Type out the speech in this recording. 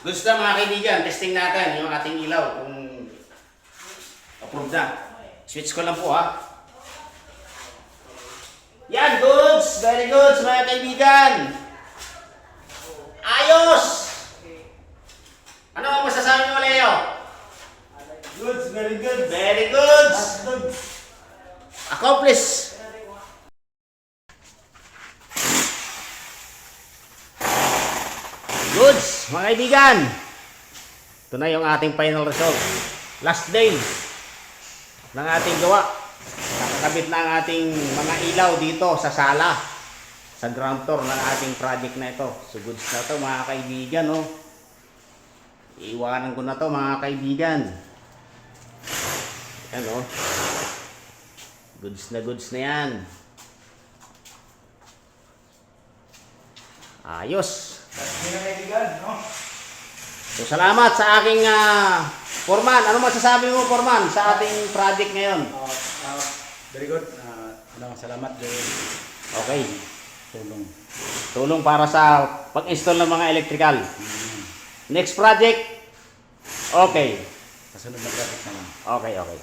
Gusto mga kaibigan, testing natin yung ating ilaw kung approved na. Switch ko lang po ha. Yan, goods! Very good mga kaibigan! Ayos! Ano ang masasabi mo, Leo? Goods, very good. Very good! Accomplish! Goods, mga kaibigan! Ito na yung ating final result. Last day ng ating gawa. Nakakabit na ang ating mga ilaw dito sa sala. Sa ground floor ng ating project na ito. So goods na ito mga kaibigan. Oh. Iiwanan ko na ito mga kaibigan. Yan oh. Goods na yan. Ayos. Hindi na kaibigan, no? So salamat sa aking foreman. Ano masasabi mo, foreman, sa ating project ngayon? Very good. Salamat, Joel. Okay. Tulong. Tulong para sa pag-install ng mga electrical. Next project. Okay. Kasunod na graphic naman. Okay. Okay.